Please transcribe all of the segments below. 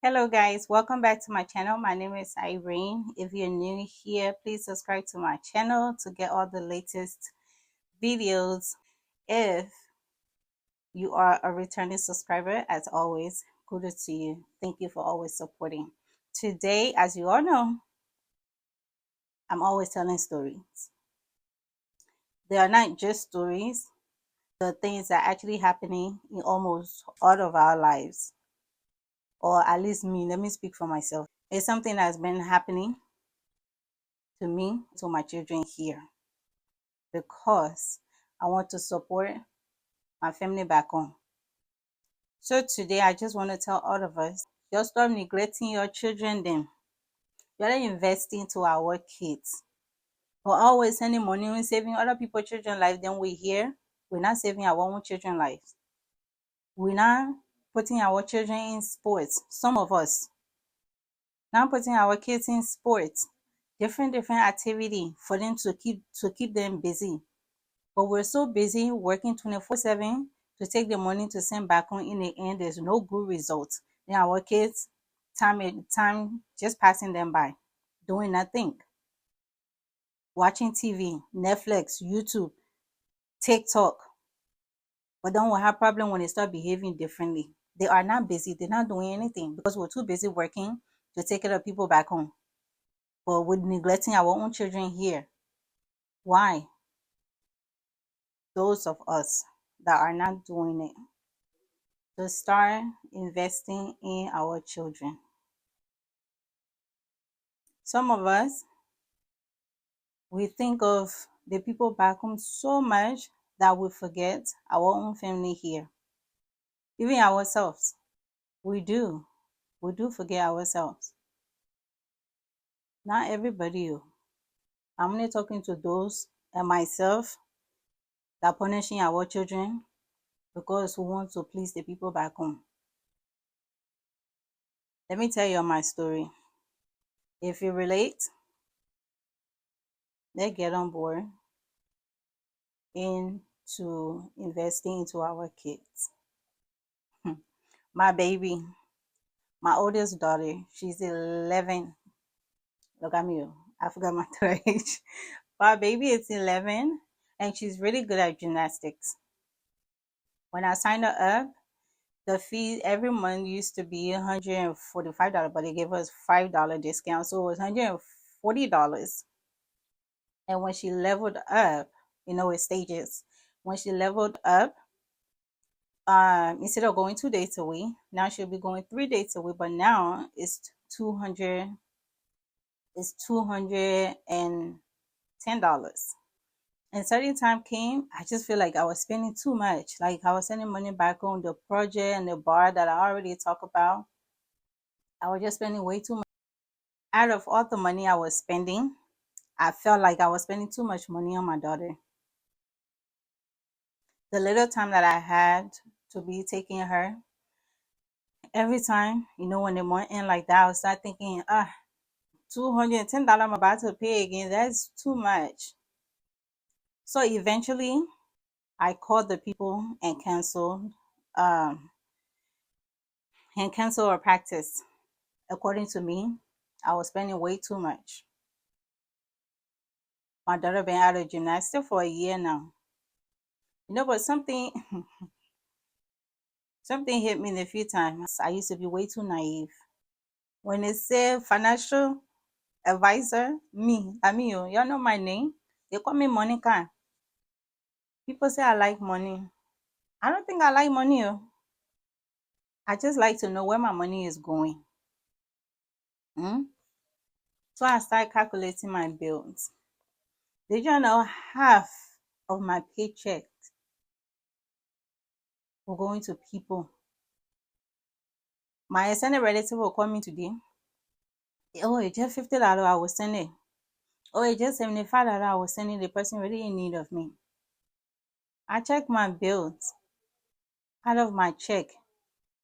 Hello guys, welcome back to my channel. My name is Irene. If you're new here, please subscribe to my channel to get all the latest videos. If you are a returning subscriber, as always, kudos to you. Thank you for always supporting. Today, as you all know, I'm always telling stories. They are not just stories, the things that are actually happening in almost all of our lives, or at least me. Let me speak for myself. It's something that's been happening to me, to my children here, because I want to support my family back home. So today I just want to tell all of us, just stop neglecting your children then. You're investing to our kids. We're always sending money and saving other people's children's life, then we're here. We're not saving our own children's lives. We're not putting our children in sports. Some of us not putting our kids in sports, different activity for them to keep them busy. But we're so busy working 24/7 to take the money to send back home. In the end, there's no good results. Then our kids, time just passing them by, doing nothing. Watching TV, Netflix, YouTube, TikTok. But then we'll have problem when they start behaving differently. They are not busy. They're not doing anything because we're too busy working to take care of people back home. But we're neglecting our own children here. Why? Those of us that are not doing it, to start investing in our children. Some of us, we think of the people back home so much that we forget our own family here. Even ourselves, we do. We do forget ourselves. Not everybody. I'm only talking to those and myself that punishing our children because we want to please the people back home. Let me tell you my story. If you relate, let's get on board into investing into our kids. My baby, my oldest daughter, she's 11. Look at me, I forgot my age. My baby is 11 and she's really good at gymnastics. When I signed her up, the fee every month used to be $145, but they gave us $5 discount, so it was $140. And when she leveled up, with stages, when she leveled up, instead of going 2 days a week, now she'll be going 3 days a week. But now it's $210. And certain time came, I just feel like I was spending too much. Like I was sending money back on the project and the bar that I already talked about. I was just spending way too much. Out of all the money I was spending, I felt like I was spending too much money on my daughter. The little time that I had to be taking her, every time, when the month end like that, I would start thinking, $210 I'm about to pay again. That's too much. So eventually, I called the people and canceled our practice. According to me, I was spending way too much. My daughter been out of gymnastics for a year now. But something hit me in a few times. I used to be way too naive. When they say financial advisor, y'all know my name. They call me Monica. People say I like money. I don't think I like money. I just like to know where my money is going. So I start calculating my bills. Did you know half of my paycheck will go into people? My extended relative will call me today. Oh, it's just $50 I was sending. Oh, it's just $75 I was sending. The person really in need of me. I check my bills out of my check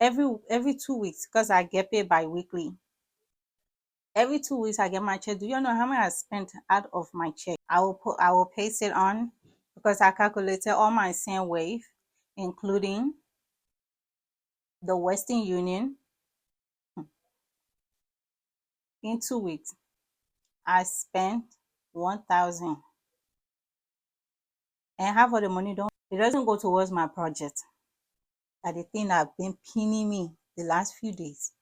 every 2 weeks because I get paid bi-weekly. Every 2 weeks I get my check. Do you know how much I spent out of my check? I will paste it on because I calculated all my send wave, including the Western Union, In 2 weeks, I spent 1,000, and half of the money don't it doesn't go towards my project. That the thing that have been pinning me the last few days.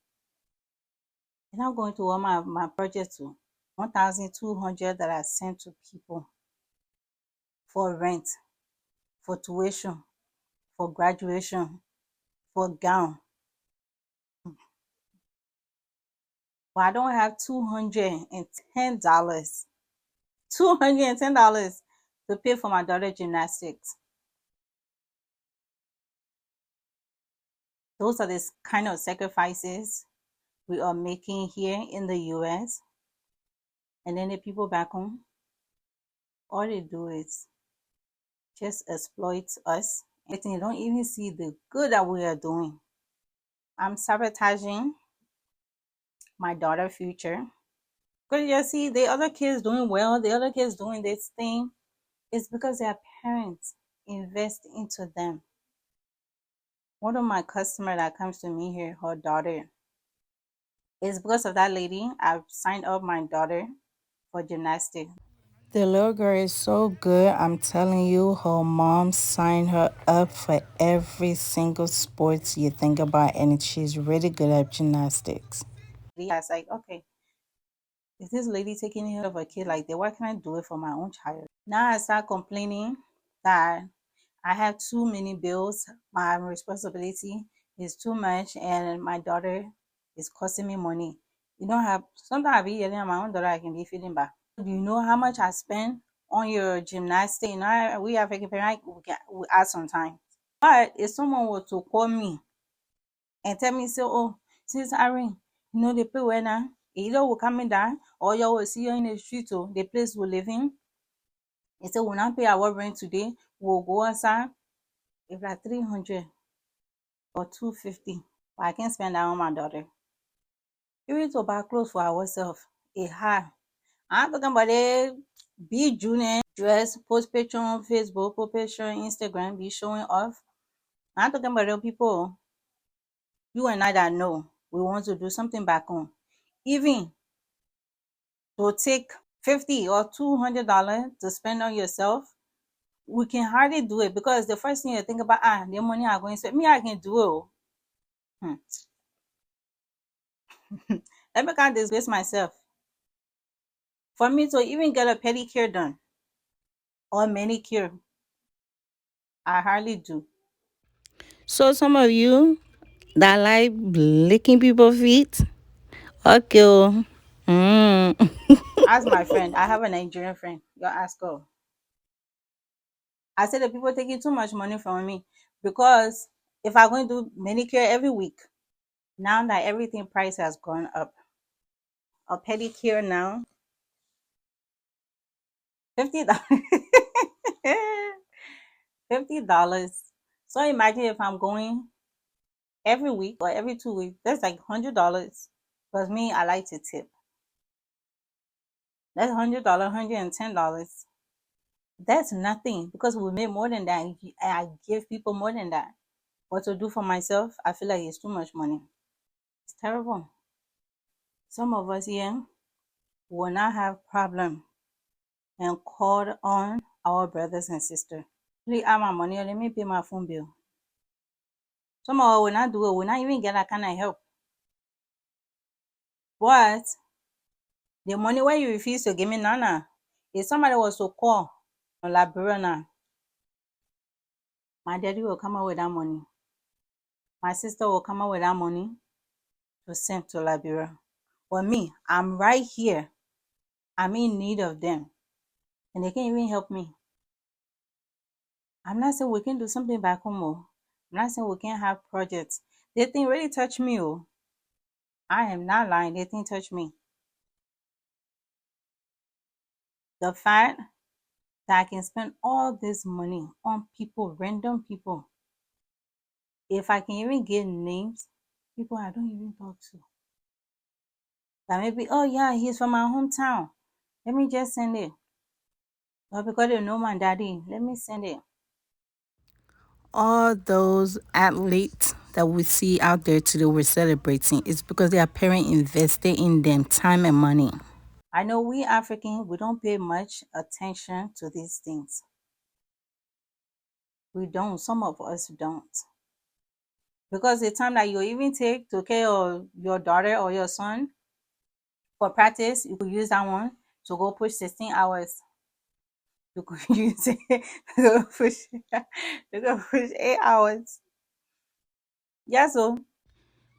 It's not going toward my project too. 1,200 that I sent to people for rent, for tuition, for graduation, for gown. But I don't have $210. $210 to pay for my daughter gymnastics. Those are the kind of sacrifices we are making here in the US. And then the people back home, all they do is just exploit us. And they don't even see the good that we are doing. I'm sabotaging my daughter's future. Because you see, the other kids doing well, the other kids doing this thing. It's because their parents invest into them. One of my customers that comes to me here, her daughter, it's because of that lady. I've signed up my daughter for gymnastics. The little girl is so good. I'm telling you, her mom signed her up for every single sports you think about, and she's really good at gymnastics. I was like, okay, is this lady taking care of a kid like that? Why can't I do it for my own child? Now I start complaining that I have too many bills. My responsibility is too much, and my daughter is costing me money. You don't have sometimes I be yelling at my own daughter, I can be feeling bad. Do you know how much I spend on your gymnastics? You know, we African parents we ask sometimes. But if someone were to call me and tell me, say, oh, since Irene, you know, they pay well now. Either will coming down or you will see you in the street or the place we live in. They say, we'll not pay our rent today. We'll go outside. If like 300 or 250, but I can spend that on my daughter. Even to buy clothes for ourselves, it hard. I'm talking about a big junior dress, post picture on Facebook, post picture on Instagram, be showing off. I'm talking about the people, you and I that know we want to do something back home. Even to take 50 or $200 to spend on yourself, we can hardly do it because the first thing you think about, the money I'm going to spend, me, I can do it. Oh. Let me can't disgrace myself. For me to even get a pedicure done or manicure, I hardly do. So some of you that like licking people's feet, okay. Ask my friend. I have a Nigerian friend. You ask her. I said the people taking too much money from me because if I'm going to do manicure every week, now that everything price has gone up, a pedicure now $50. $50. So imagine if I'm going every week or every 2 weeks, that's like $100. Because me, I like to tip. That's $100, $110. That's nothing because we make more than that. I give people more than that. What to do for myself, I feel like it's too much money. It's terrible. Some of us here will not have problem and call on our brothers and sisters. Please add my money or let me pay my phone bill. Some of us will not do it, will not even get that kind of help. But the money where you refuse to give me, Nana, if somebody was to call on Liberia now, my daddy will come out with that money. My sister will come out with that money to send to Liberia. But me, I'm right here. I'm in need of them. And they can't even help me. I'm not saying we can do something back home. Oh. I'm not saying we can't have projects. They think really touch me. Oh. I am not lying. They think touch me. The fact that I can spend all this money on people, random people. If I can even get names, people I don't even talk to. That maybe, oh yeah, he's from my hometown. Let me just send it. Or because they know my daddy, let me send it. All those athletes that we see out there today we're celebrating, it's because their parent invested in them time and money. I know we Africans, we don't pay much attention to these things. We don't. Some of us don't. Because the time that you even take to care of your daughter or your son for practice, you could use that one to go push 16 hours. You could use it to go push 8 hours. Yeah, so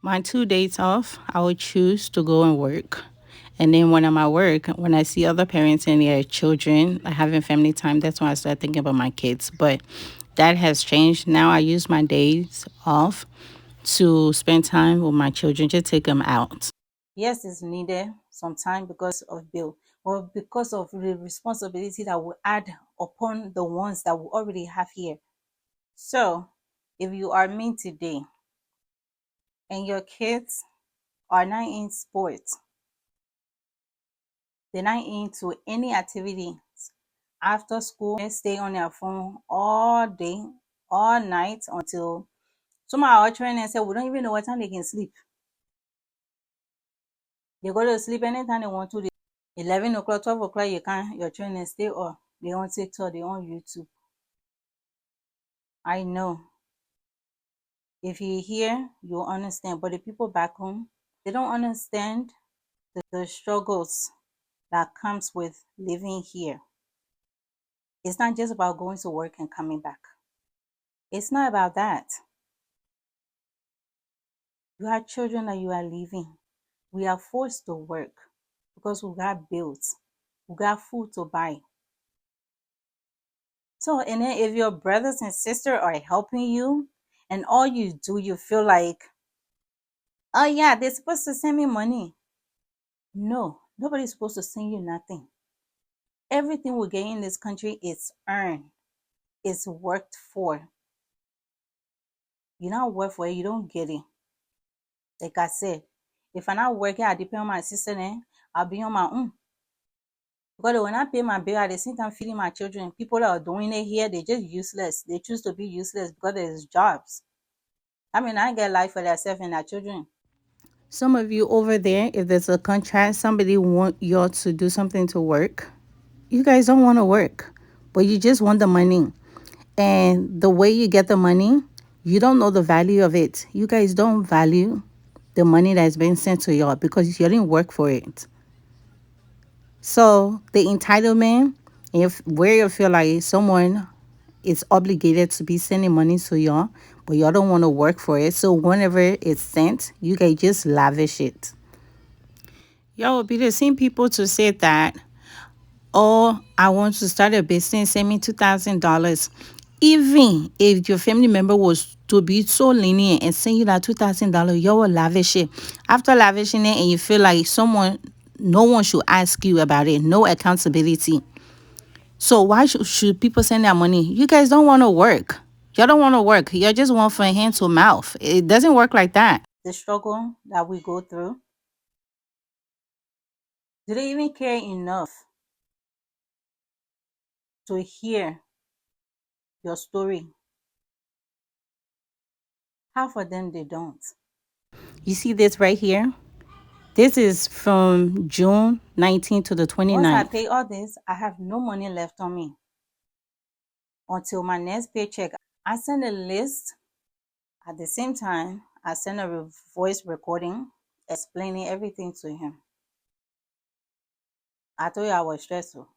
my 2 days off, I would choose to go and work. And then when I'm at work, when I see other parents and their children like having family time, that's when I start thinking about my kids. But that has changed. Now I use my days off to spend time with my children, just take them out. Yes, it's needed sometimes because of bill or because of the responsibility that we add upon the ones that we already have here. So if you are me today and your kids are not in sports, they're not into any activity after school, they stay on their phone all day, all night until some of our trainers say we don't even know what time they can sleep. They go to sleep anytime they want to. 11 o'clock, 12 o'clock, your trainers stay up. They on TikTok, they on YouTube. I know. If you're here, you'll understand. But the people back home, they don't understand the struggles that comes with living here. It's not just about going to work and coming back. It's not about that. You have children that you are leaving. We are forced to work because we got bills. We got food to buy. So, and then if your brothers and sisters are helping you and all you do, you feel like, oh yeah, they're supposed to send me money. No, nobody's supposed to send you nothing. Everything we get in this country is earned, it's worked for. You not work for it, you don't get it. Like I said, if I'm not working, I depend on my sister, then I'll be on my own. Because when I pay my bill, at the same time feeding my children, people that are doing it here, they're just useless. They choose to be useless because there's jobs. I mean, I get life for themselves and their children. Some of you over there, if there's a contract, somebody want y'all to do something to work, you guys don't want to work, but you just want the money. And the way you get the money, you don't know the value of it. You guys don't value the money that's been sent to y'all because you didn't work for it. So the entitlement, if where you feel like someone is obligated to be sending money to y'all, but y'all don't want to work for it. So whenever it's sent, you guys just lavish it. Y'all will be the same people to say that, oh, I want to start a business, send me $2,000. Even if your family member was to be so lenient and send you that $2,000, you will lavish it. After lavishing it and you feel like no one should ask you about it, no accountability. So why should people send their money? You guys don't want to work. Y'all don't want to work. You just want from hand to mouth. It doesn't work like that. The struggle that we go through, do they even care enough to hear your story? Half of them, they don't. You see this right here? This is from June 19th to the 29th. Once I pay all this, I have no money left on me until my next paycheck. I send a list. At the same time, I send a voice recording explaining everything to him. I told you I was stressful.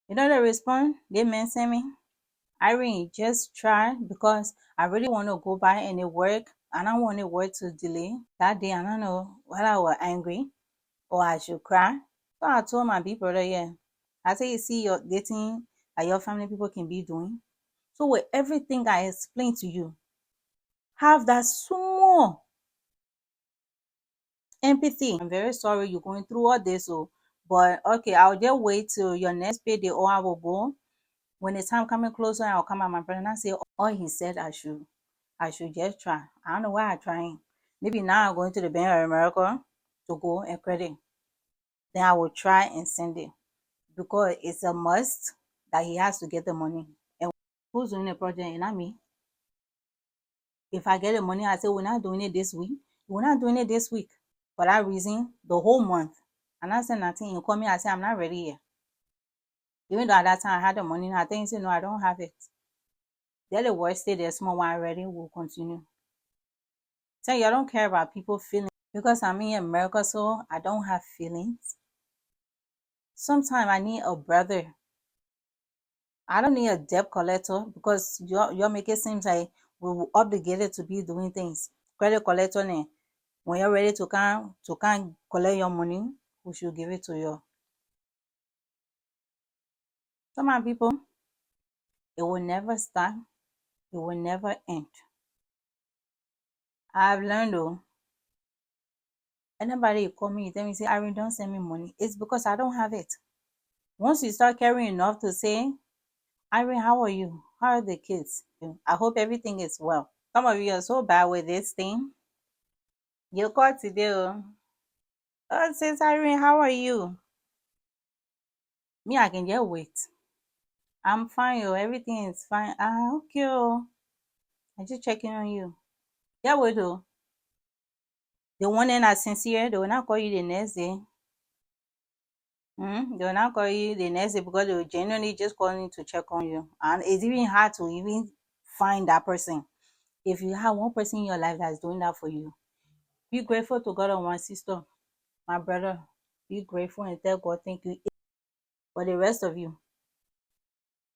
You know the response they mention me? Irene, just try because I really want to go by and it work. I don't want it work to delay. That day, I don't know whether I was angry or I should cry. So I told my big brother, yeah. I said, you see your dating that your family people can be doing. So with everything I explained to you, have that small empathy. I'm very sorry you're going through all this, but okay, I'll just wait till your next payday or I will go. When the time coming closer, I'll come at my brother and I say, oh, he said I should just try. I don't know why I'm trying. Maybe now I'm going to the Bank of America to go and credit. Then I will try and send it because it's a must that he has to get the money. And who's doing the project? And not me. If I get the money, I say, we're not doing it this week. We're not doing it this week. For that reason, the whole month. And I said nothing. You call me, I say, I'm not ready yet. Even though at that time I had the money, I think you say, no, I don't have it. They're the worst day, the small one ready, will continue. So you don't care about people feeling because I'm in America, so I don't have feelings. Sometimes I need a brother. I don't need a debt collector because you're making it seem like we're obligated to be doing things. Credit collector, when you're ready to come collect your money, we should give it to you. Some people, it will never start, it will never end. I've learned though, anybody you call me, you tell me, say, Irene, don't send me money. It's because I don't have it. Once you start caring enough to say, Irene, how are you? How are the kids? I hope everything is well. Some of you are so bad with this thing. You call today, oh, says Irene, how are you? Me, I can just wait. I'm fine, oh, everything is fine. Okay, oh. I'm just checking on you. Yeah, wait, oh. The one that are sincere, they will not call you the next day. They will not call you the next day because they will genuinely just calling to check on you. And it's even hard to even find that person. If you have one person in your life that's doing that for you, be grateful to God on my sister, my brother. Be grateful and tell God thank you. For the rest of you,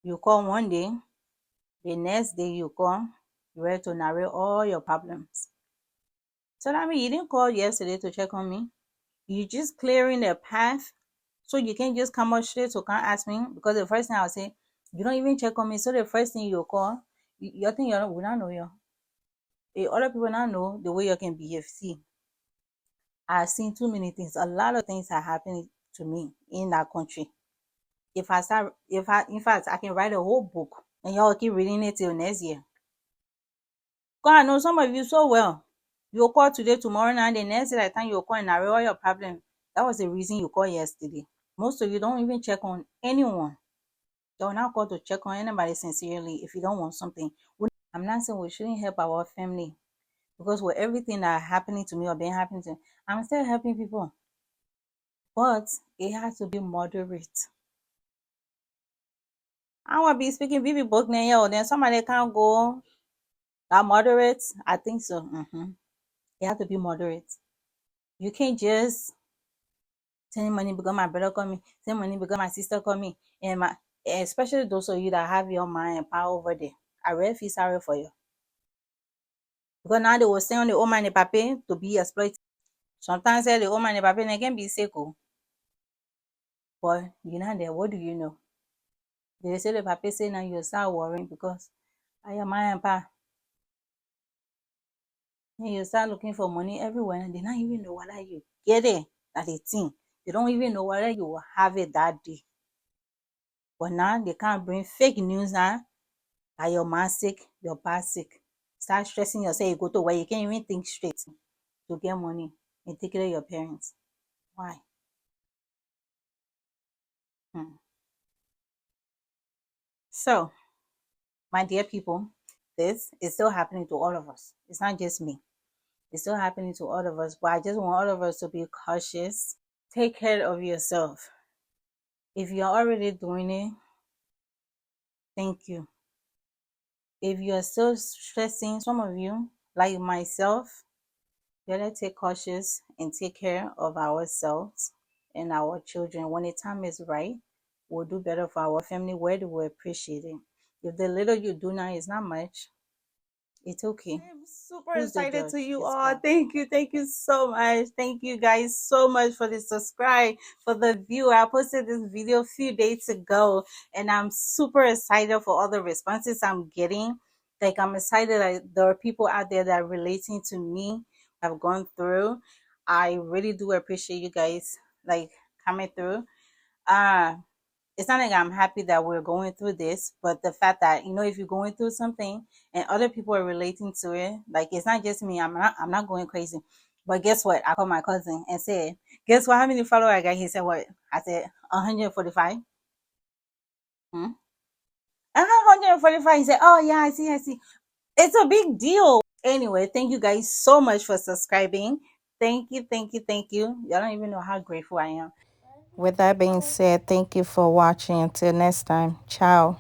you call one day, the next day you call, you're ready to narrate all your problems. So that means you didn't call yesterday to check on me. You just clearing the path so you can just come out straight to come ask me, because the first thing I'll say, you don't even check on me. So the first thing you call, you think you will not know you. Other people not know the way you can behave. See, I've seen too many things. A lot of things are happening to me in that country. In fact, I can write a whole book and y'all keep reading it till next year. God, I know some of you so well. You'll call today, tomorrow night, the next day, that time you'll call and narrate all your problems. That was the reason you called yesterday. Most of you don't even check on anyone. Don't not call to check on anybody sincerely if you don't want something. I'm not saying we shouldn't help our family, because with everything that happening to me or been happening to me, I'm still helping people. But it has to be moderate. I want to be speaking BB book now, then somebody can't go that moderate. I think so. It has to be moderate. You can't just send money because my brother called me, send money because my sister called me, and especially those of you that have your mind and power over there. I really feel sorry for you. Because now they will send on the old man and papa to be exploited. Sometimes the old man and papa can be sick. But you're not there. What do you know? They say the papa say now you start worrying because I am my and pa. And you start looking for money everywhere and they don't even know whether you get it at a thing. They don't even know whether you will have it that day. But now they can't bring fake news now that your man sick, your pa sick. Start stressing yourself, you go to where you can't even think straight to get money and take care of your parents. Why? So, my dear people, this is still happening to all of us. It's not just me. It's still happening to all of us. But I just want all of us to be cautious. Take care of yourself. If you're already doing it, thank you. If you're still stressing, some of you, like myself, you gotta take cautious and take care of ourselves and our children. When the time is right, we'll do better for our family. Where do we appreciate it? If the little you do now is not much, it's okay. I'm super excited to you all. Thank you so much. Thank you guys so much for the subscribe, for the view. I posted this video a few days ago and I'm super excited for all the responses I'm getting. Like, I'm excited that there are people out there that are relating to me, I've gone through. I really do appreciate you guys like coming through. It's not like I'm happy that we're going through this, but the fact that, if you're going through something and other people are relating to it, like, it's not just me. I'm not going crazy. But guess what? I called my cousin and said, guess what? How many followers I got? He said, what? I said, 145. 145. He said, oh yeah, I see. It's a big deal. Anyway, thank you guys so much for subscribing. Thank you, thank you, thank you. Y'all don't even know how grateful I am. With that being said, thank you for watching. Until next time, ciao.